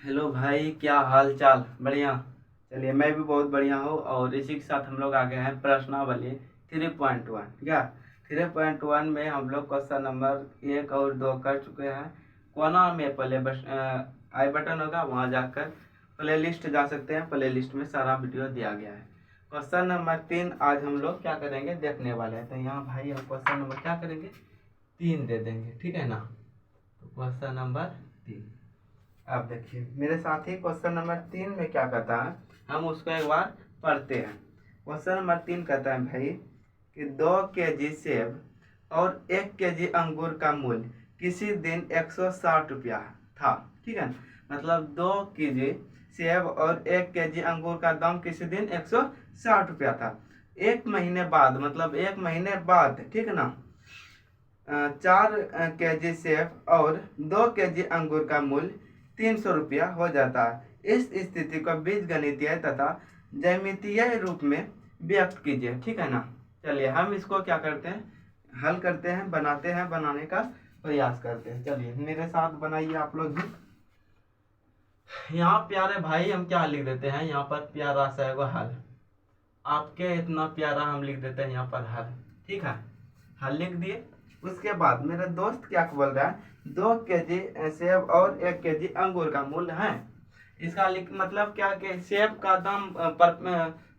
Hello भाई, क्या हाल चाल? बढ़िया। चलिए, मैं भी बहुत बढ़िया हूँ। और इसी के साथ हम लोग आ गए हैं प्रश्नावली 3.1। क्या 3.1 में हम लोग क्वेश्चन नंबर 1 और 2 कर चुके हैं। कोना में पहले बस आई बटन होगा, वहाँ जाकर प्ले लिस्ट जा सकते हैं। प्ले लिस्ट में सारा वीडियो दिया गया है। क्वेश्चन नंबर 3 आज हम लोग क्या करेंगे देखने वाले हैं। तो यहाँ भाई हम क्वेश्चन नंबर क्या करेंगे, 3 दे देंगे, ठीक है ना। तो क्वेश्चन नंबर 3, अब देखिए मेरे साथ ही क्वेश्चन नंबर 3 में क्या कहता है, हम उसको एक बार पढ़ते हैं। क्वेश्चन नंबर 3 कहता है भाई कि 2 kg सेब और 1 kg अंगूर का मूल्य किसी दिन 160 रुपया था, ठीक है। मतलब 2 kg सेब और 1 kg अंगूर का दाम किसी दिन 160 रुपया था। 1 महीने बाद, मतलब 1 महीने बाद, ठीक है ना, 4 kg सेब और 2 kg अंगूर का मूल्य 300 रुपया हो जाता है। इस स्थिति को बीजगणितीय तथा ज्यामितीय रूप में व्यक्त कीजिए, ठीक है ना। चलिए हम इसको क्या करते हैं, हल करते हैं, बनाते हैं, बनाने का प्रयास करते हैं। चलिए मेरे साथ बनाइए आप लोग भी। यहाँ प्यारे भाई हम क्या लिख देते हैं, यहाँ पर प्यारा सा एगो हल। आपके इतना प्यारा हम लिख देते हैं यहाँ पर हल, ठीक है। हल लिख दिए। उसके बाद मेरा दोस्त क्या बोल रहा है, 2 kg सेब और 1 kg अंगूर का मूल्य है। इसका मतलब क्या कि सेब का दाम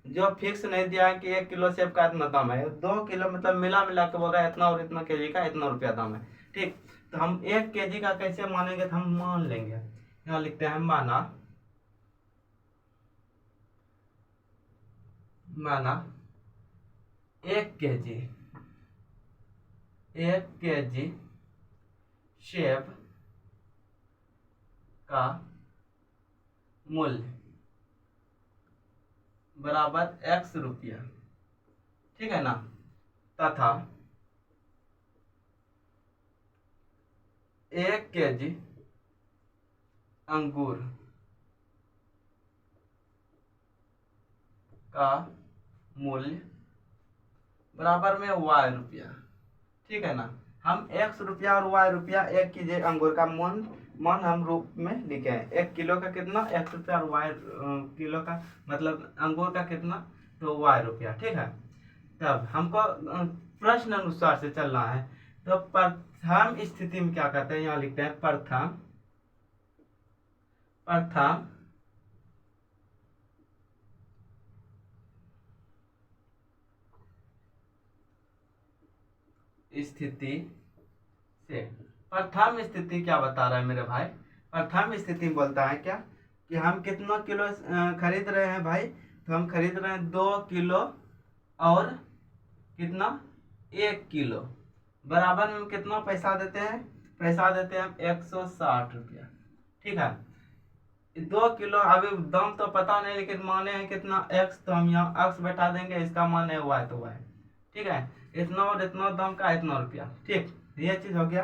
जो फिक्स नहीं दिया है कि 1 किलो सेब का इतना दाम है। 2 किलो मतलब मिला मिला के बोल रहा है इतना, और इतना kg का इतना रुपया दाम है, ठीक। तो हम 1 kg का कैसे मानेंगे, तो हम मान लेंगे। यहाँ लिखते हैं माना, माना 1 kg सेब का मूल्य बराबर x रुपया, ठीक है ना, तथा 1 kg अंगूर का मूल्य बराबर में y रुपया, ठीक है ना। हम x रुपया और y रुपया, 1 kg अंगूर का मान हम रूप में लिखे हैं। 1 किलो का कितना, x रुपया, और y किलो का मतलब अंगूर का कितना, तो y रुपया, ठीक है। तब हमको प्रश्न अनुसार से चलना है। तो प्रथम स्थिति में क्या कहते हैं, यहाँ लिखते हैं प्रथम स्थिति से। प्रथम स्थिति क्या बता रहा है मेरे भाई, प्रथम स्थिति में बोलता है क्या कि हम कितना किलो खरीद रहे हैं भाई। तो हम खरीद रहे हैं 2 किलो और कितना, 1 किलो, बराबर में कितना पैसा देते हैं, पैसा देते हैं हम 160 रुपया, ठीक है। 2 किलो अभी दाम तो पता नहीं, लेकिन माने हैं कितना x, तो हम यहाँ x बैठा देंगे, इसका मान है y, तो y, ठीक है। इतना और इतना दाम का इतना रुपया, ठीक। ये चीज हो गया।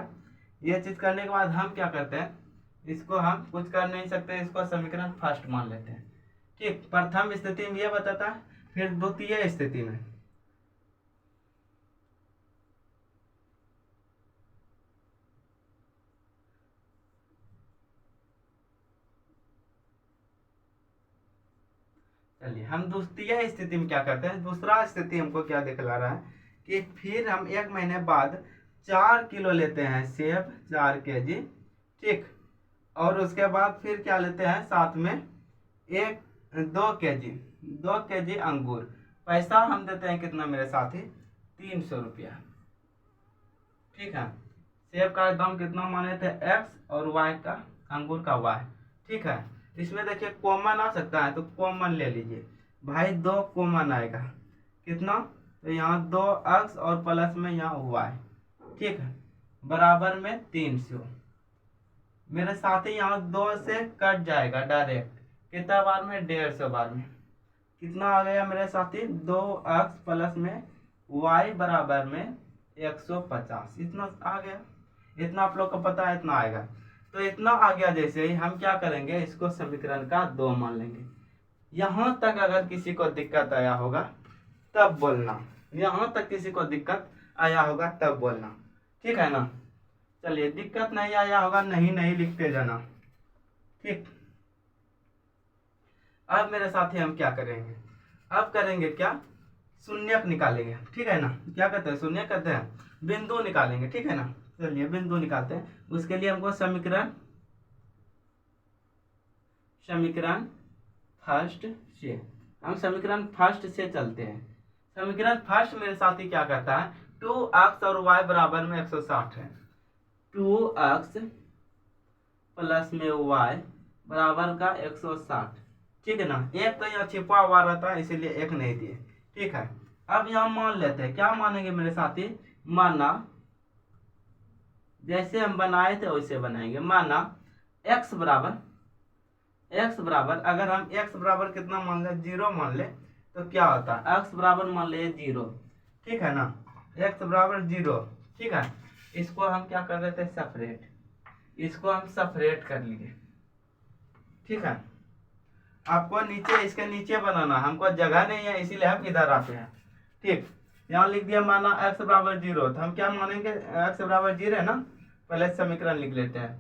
ये चीज करने के बाद हम क्या करते हैं, इसको हम कुछ कर नहीं सकते, इसको समीकरण फर्स्ट मान लेते हैं, ठीक। प्रथम स्थिति में ये बताता है, फिर द्वितीय स्थिति में चलिए हम द्वितीय स्थिति में क्या करते हैं, दूसरा स्थिति हमको क्या दिखला रहा है कि फिर हम 1 महीने बाद 4 किलो लेते हैं सेब, 4 kg, ठीक। और उसके बाद फिर क्या लेते हैं साथ में 2 kg अंगूर। पैसा हम देते हैं कितना मेरे साथी, 300 रुपया, ठीक है। सेब का दाम कितना माने थे x, और y का, अंगूर का y, ठीक है। इसमें देखिए कॉमन आ सकता है, तो कॉमन ले लीजिए भाई, 2 कॉमन आएगा कितना, तो यहाँ 2x और प्लस में यहाँ y, ठीक है, बराबर में 300। मेरे साथ ही यहाँ 2 से कट जाएगा डायरेक्ट, कितना बार में, 150 बार में। कितना आ गया मेरे साथी, 2x प्लस में y बराबर में 150, इतना आ गया। इतना आप लोग को पता है, इतना आएगा। तो इतना आ गया, जैसे ही हम क्या करेंगे, इसको समीकरण का 2 मान लेंगे। यहाँ तक अगर किसी को दिक्कत आया होगा तब बोलना, यहाँ तक किसी को दिक्कत आया होगा तब बोलना, ठीक है ना। चलिए दिक्कत नहीं आया होगा, नहीं नहीं लिखते जाना, ठीक। अब मेरे साथी हम क्या करेंगे, अब करेंगे क्या, शून्यक निकालेंगे, ठीक है ना। क्या कहते हैं, शून्य कहते हैं, बिंदु निकालेंगे, ठीक है ना। चलिए बिंदु निकालते हैं। उसके लिए हमको समीकरण फर्स्ट से, हम समीकरण फर्स्ट से चलते हैं। समीकरण फर्स्ट मेरे साथी क्या कहता है, 2x और y बराबर में 160 है। 2x प्लस में y बराबर का 160, ठीक है ना। एक तो यहाँ छिपा हुआ रहता है इसीलिए एक नहीं दिए, ठीक है। अब यहाँ मान लेते हैं, क्या मानेंगे मेरे साथी, माना जैसे हम बनाए थे वैसे बनाएंगे। माना x बराबर अगर हम x बराबर कितना मान ले, 0 मान ले, तो क्या होता है, x बराबर मान ले 0, ठीक है ना। x बराबर 0, ठीक है। इसको हम क्या कर रहे थे, सेपरेट, इसको हम सेपरेट कर लिए, ठीक है। आपको नीचे, इसके नीचे बनाना, हमको जगह नहीं है इसीलिए हम इधर आते हैं, ठीक। यहाँ लिख दिया माना x बराबर 0, तो हम क्या मानेंगे, x बराबर 0 है ना, पहले समीकरण लिख लेते हैं।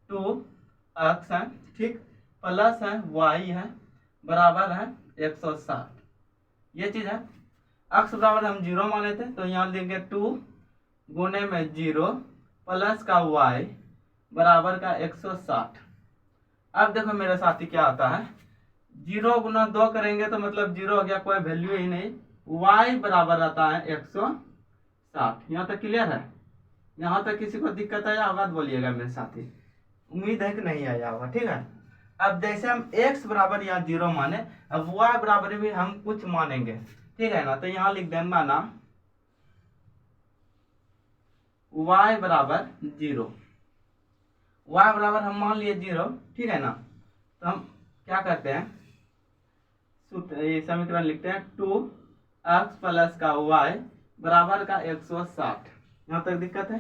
2x है, ठीक, प्लस है y है बराबर है 160, ये चीज है। x बराबर हम 0 माने थे, तो यहाँ लिखेंगे 2 गुने में 0 प्लस का y बराबर का 160। अब देखो मेरे साथी क्या आता है, 0 गुना 2 करेंगे तो मतलब 0 हो गया, कोई वैल्यू ही नहीं। y बराबर आता है 160। यहाँ तक क्लियर है, यहाँ तक किसी को दिक्कत आया होगा तो बोलिएगा मेरे साथी, उम्मीद है कि नहीं आया होगा, ठीक है। अब जैसे हम x बराबर यहाँ 0 माने, अब y बराबर भी हम कुछ मानेंगे, ठीक है ना। तो यहाँ लिख दें माना y बराबर 0, y बराबर हम मान लिए 0, ठीक है ना। तो हम क्या करते हैं, ये समीकरण लिखते हैं 2x प्लस का y बराबर का 160। यहाँ तक दिक्कत है,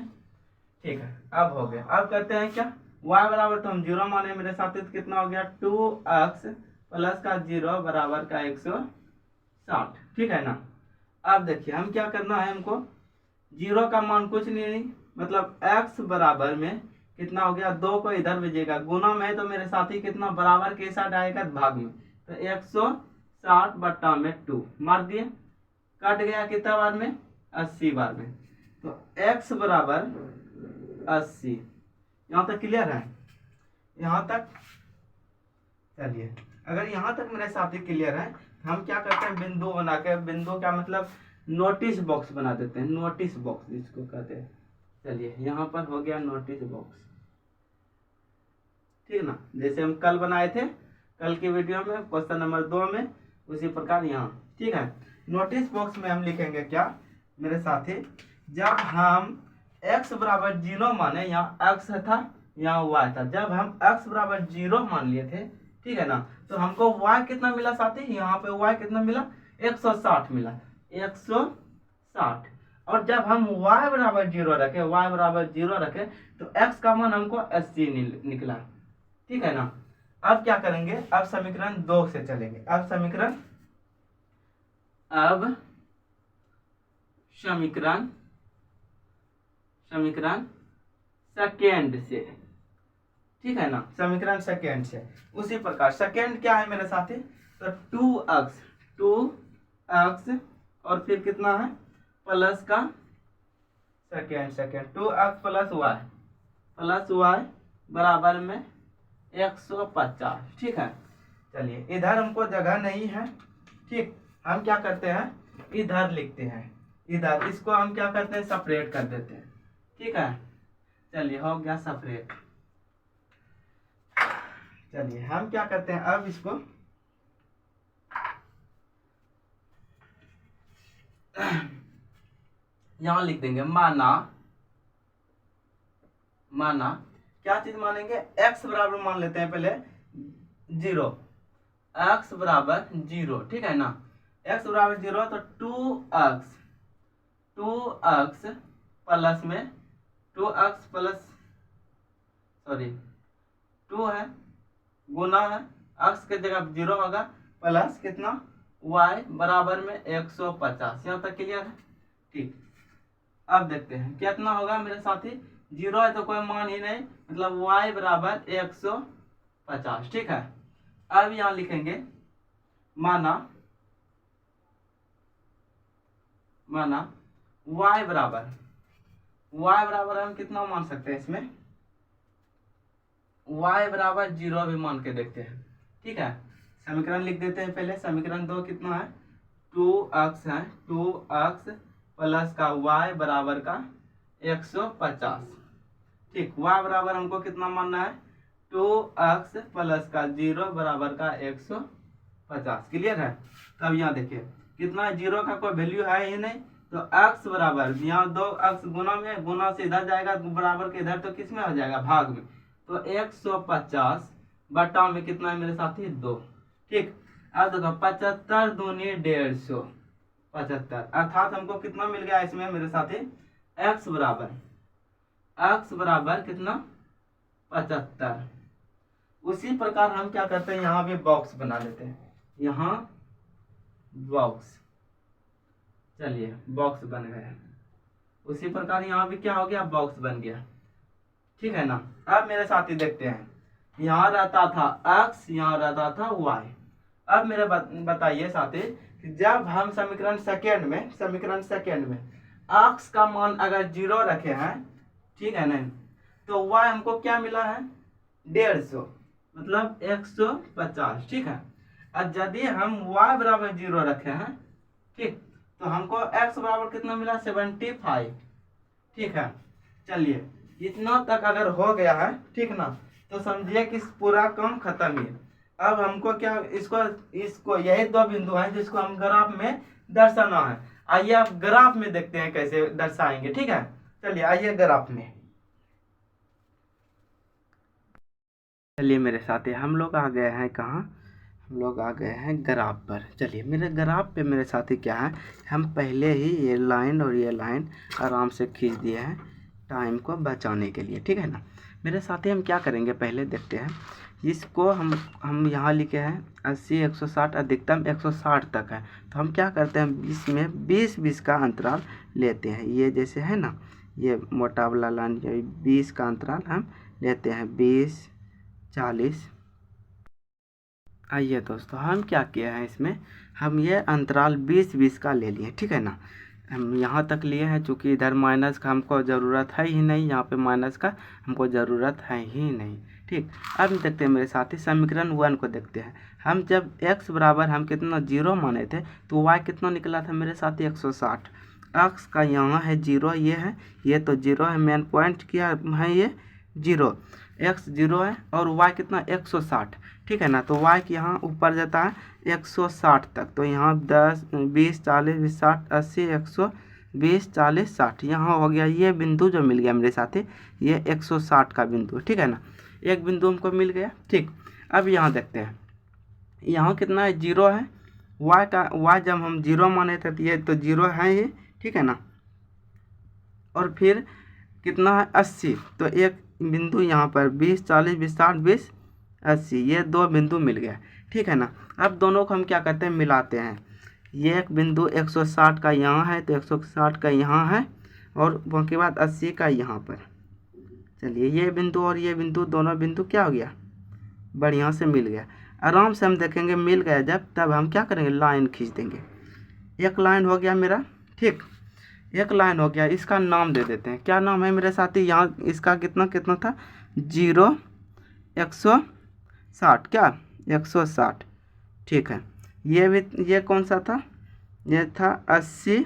ठीक है। अब हो गया, अब करते हैं क्या, y बराबर तो हम 0 माने मेरे साथ, तो कितना हो गया, 2x प्लस का 0 बराबर का 160, ठीक है ना। अब देखिए हम क्या करना है, हमको 0 का मान कुछ नहीं, मतलब x बराबर में कितना हो गया, 2 को इधर भेजेगा, गुना में तो मेरे साथी कितना बराबर के साथ आएगा भाग में, तो 160 बट्टा में 2 मार दिए, कट गया कितना बार में, 80 बार में। तो x बराबर 80। यहाँ तक क्लियर है, यहाँ तक। चलिए अगर यहाँ तक मेरे साथी क्लियर है, हम क्या करते हैं, बिंदु बना के, बिंदु का मतलब नोटिस बॉक्स बना देते हैं, नोटिस बॉक्स जिसको कहते हैं। चलिए यहाँ पर हो गया नोटिस बॉक्स, ठीक ना, जैसे हम कल बनाए थे, कल की वीडियो में क्वेश्चन नंबर 2 में, उसी प्रकार यहाँ, ठीक है। नोटिस बॉक्स में हम लिखेंगे क्या मेरे साथी, जब हम x बराबर 0 माने, यहाँ x था यहाँ y था, जब हम x बराबर 0 मान लिए थे, ठीक है ना, तो हमको y कितना मिला साथी, यहाँ पे y कितना मिला, 160 मिला, 160। और जब हम y बराबर 0 रखे, y बराबर 0 रखे, तो x का मान हमको 80 निकला, ठीक है ना। अब क्या करेंगे, अब समीकरण 2 से चलेंगे, अब समीकरण सेकेंड से, ठीक है ना, समीकरण सेकेंड से। उसी प्रकार सेकेंड क्या है मेरे साथी, तो 2x और फिर कितना है, प्लस का सेकेंड 2x प्लस y बराबर में 150, ठीक है। चलिए इधर हमको जगह नहीं है, ठीक, हम क्या करते हैं, इधर लिखते हैं, इधर इसको हम क्या करते हैं, सेपरेट कर देते हैं, ठीक है। चलिए हो गया सेपरेट। चलिए हम क्या करते हैं, अब इसको यहां लिख देंगे, माना क्या चीज मानेंगे, x बराबर मान लेते हैं पहले 0, x बराबर 0, ठीक है ना। x बराबर 0 तो 2x प्लस में 2x प्लस 2 है, गुना है, x के जगह 0 होगा, प्लस कितना y बराबर में 150। यहाँ तक क्लियर है, ठीक। अब देखते हैं कितना होगा मेरे साथी, 0 है तो कोई मान ही नहीं, मतलब y बराबर 150, ठीक है। अब यहाँ लिखेंगे माना माना y बराबर हम कितना मान सकते हैं इसमें, y बराबर 0 भी मान के देखते हैं। ठीक है, समीकरण लिख देते हैं पहले। समीकरण 2 कितना है, 2x है, 2x प्लस का y बराबर का 150। ठीक, y बराबर हमको कितना मानना है, 2x प्लस का 0 बराबर का 150। क्लियर है। तब यहाँ देखिए कितना है, 0 का कोई वैल्यू है ही नहीं, तो x बराबर यहाँ 2x गुना में, गुना से इधर जाएगा, बराबर के इधर, तो किस में हो जाएगा, भाग में। तो 150 बटा में कितना है मेरे साथी, 2। ठीक, अब देखो 75 दूनी 150, 75, अर्थात हमको कितना मिल गया इसमें मेरे साथी, x बराबर कितना, 75। उसी प्रकार हम क्या करते हैं, यहाँ भी बॉक्स बना लेते हैं। यहाँ बॉक्स, चलिए बॉक्स बन गया। उसी प्रकार यहाँ भी क्या हो गया, बॉक्स बन गया। ठीक है ना। अब मेरे साथी देखते हैं, यहाँ रहता था x, यहाँ रहता था y। अब मेरे बताइए साथी कि जब हम समीकरण सेकेंड में x का मान अगर 0 रखे हैं, ठीक है ना, तो y हमको क्या मिला है, 150, मतलब 150। ठीक है, और यदि हम y बराबर 0 रखे हैं, ठीक, तो हमको x बराबर कितना मिला, 75। ठीक है, चलिए इतना तक अगर हो गया है, ठीक ना, तो समझिए कि पूरा काम खत्म ही। अब हमको क्या, इसको यही 2 बिंदु हैं जिसको हम ग्राफ में दर्शाना है। आइए आप ग्राफ में देखते हैं कैसे दर्शाएंगे। ठीक है, चलिए आइए ग्राफ में। चलिए मेरे साथी हम लोग आ गए हैं कहाँ, हम लोग आ गए हैं ग्राफ पर। चलिए मेरे ग्राफ पे मेरे साथी क्या है, हम पहले ही ये लाइन और ये लाइन आराम से खींच दिए हैं टाइम को बचाने के लिए। ठीक है ना। मेरे साथी हम क्या करेंगे, पहले देखते हैं इसको। हम यहाँ लिखे हैं 80 160, अधिकतम 160 तक है। तो हम क्या करते हैं, इसमें 20-20 का अंतराल लेते हैं। ये जैसे है ना, ये मोटा वाला लाइन, 20 का अंतराल हम लेते हैं, 20 40। आइए दोस्तों हम क्या किए हैं, इसमें हम ये अंतराल 20-20 का ले लिए। ठीक है ना, हम यहाँ तक लिए हैं, चूँकि इधर माइनस का हमको ज़रूरत है ही नहीं, यहाँ पे माइनस का हमको ज़रूरत है ही नहीं। ठीक, अब देखते हैं मेरे साथी समीकरण 1 को देखते हैं। हम जब x बराबर हम कितना 0 माने थे, तो y कितना निकला था मेरे साथी, 160। x का यहाँ है 0, ये है, ये तो 0 है, मेन पॉइंट क्या है, ये 0, x 0 है, और y कितना 160। ठीक है ना, तो y की यहाँ ऊपर जाता है 160 तक। तो यहाँ 10 20 40 20 60 80 120 40 60, यहाँ हो गया ये बिंदु जो मिल गया मेरे साथी, ये 160 का बिंदु। ठीक है ना, एक बिंदु हमको मिल गया। ठीक, अब यहाँ देखते हैं, यहाँ कितना है, 0 है। y जब हम 0 माने थे तो ये तो 0 है ही। ठीक है ना, और फिर कितना है, 80। तो एक बिंदु यहाँ पर 20 40 20 60 20 80, ये 2 बिंदु मिल गया। ठीक है ना, अब दोनों को हम क्या करते हैं, मिलाते हैं। ये एक बिंदु 160 का यहाँ है, तो 160 का यहाँ है, और उसके बाद 80 का यहाँ पर। चलिए ये बिंदु और ये बिंदु, दोनों बिंदु क्या हो गया, बढ़िया से मिल गया। आराम से हम देखेंगे मिल गया जब, तब हम क्या करेंगे, लाइन खींच देंगे। एक लाइन हो गया मेरा। ठीक, एक लाइन हो गया, इसका नाम दे देते हैं। क्या नाम है मेरे साथी, यहाँ इसका कितना कितना था, 0 160, क्या 160। ठीक है, ये भी, ये कौन सा था, ये था 80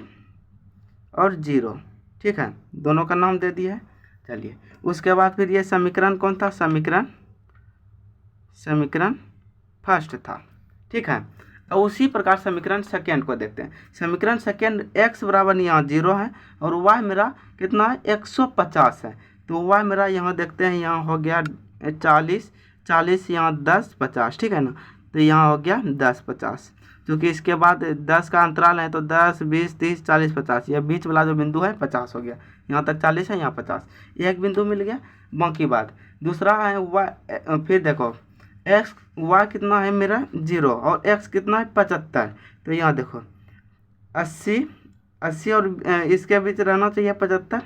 और 0। ठीक है, दोनों का नाम दे दिया है। चलिए उसके बाद फिर ये समीकरण कौन था, समीकरण फर्स्ट था। ठीक है, और उसी प्रकार समीकरण सेकेंड को देखते हैं। समीकरण सेकेंड x बराबर यहाँ 0 है, और y मेरा कितना है, 150 है। तो y मेरा यहाँ देखते हैं, यहाँ हो गया 40 40, यहाँ 10 50। ठीक है ना, तो यहाँ हो गया 10 50, क्योंकि इसके बाद 10 का अंतराल है, तो 10 20 30 40 50, यह बीच वाला जो बिंदु है 50 हो गया। यहाँ तक 40 है, यहाँ 50, एक बिंदु मिल गया। बाकी बात दूसरा है y, फिर देखो एक्स y कितना है मेरा 0, और x कितना है 75। तो यहाँ देखो 80 80 और इसके बीच रहना चाहिए 75।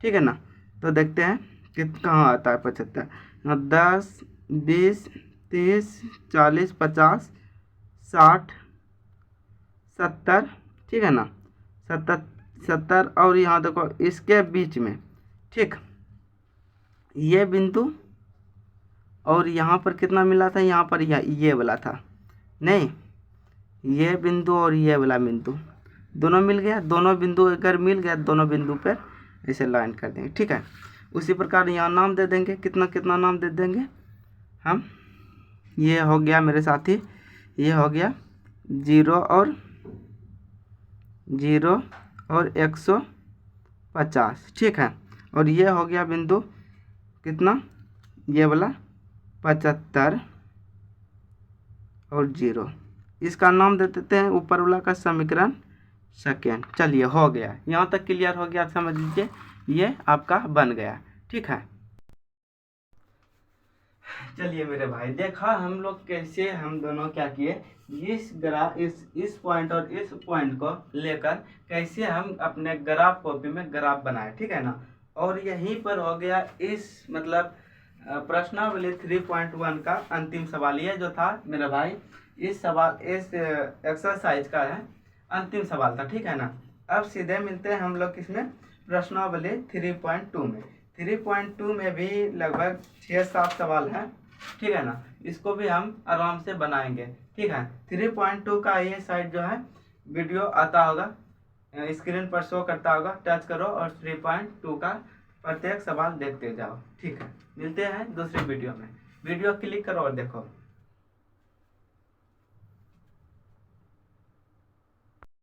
ठीक है ना, तो देखते हैं कि कहाँ आता है 75। यहाँ 10 20 30 40 50 60 70, ठीक है ना, 70 और यहाँ देखो इसके बीच में, ठीक, ये बिंदु और यहाँ पर कितना मिला था, यहाँ पर ये वाला था, नहीं, ये बिंदु और ये वाला बिंदु दोनों मिल गया, दोनों बिंदु अगर मिल गया दोनों बिंदु पर इसे लाइन कर देंगे, ठीक है। उसी प्रकार यहाँ नाम दे देंगे, कितना कितना नाम दे देंगे हम, ये हो गया मेरे साथी, ये हो गया 0 और 150, ठीक है। और ये हो गया बिंदु कितना, ये वाला 75 और 0, इसका नाम दे देते हैं ऊपर वाला का समीकरण सेकेंड। चलिए हो गया, यहाँ तक क्लियर हो गया, समझ लीजिए ये आपका बन गया, ठीक है। चलिए मेरे भाई, देखा हम लोग कैसे हम दोनों क्या किए, इस पॉइंट और इस पॉइंट को लेकर कैसे हम अपने ग्राफ कॉपी में ग्राफ बनाए, ठीक है ना। और यहीं पर हो गया इस मतलब प्रश्नावली 3.1 का अंतिम सवाल, ये जो था मेरे भाई इस एक्सरसाइज का है अंतिम सवाल था, ठीक है ना। अब सीधे मिलते हैं हम लोग इसमें प्रश्नावली 3.2 में। 3.2 में भी लगभग 6-7 सवाल हैं, ठीक है ना, इसको भी हम आराम से बनाएंगे, ठीक है। 3.2 का ये साइड जो है वीडियो आता होगा, स्क्रीन पर शो करता होगा, टच करो और 3.2 का प्रत्येक सवाल देखते जाओ, ठीक है। मिलते हैं दूसरी वीडियो में, वीडियो क्लिक करो और देखो।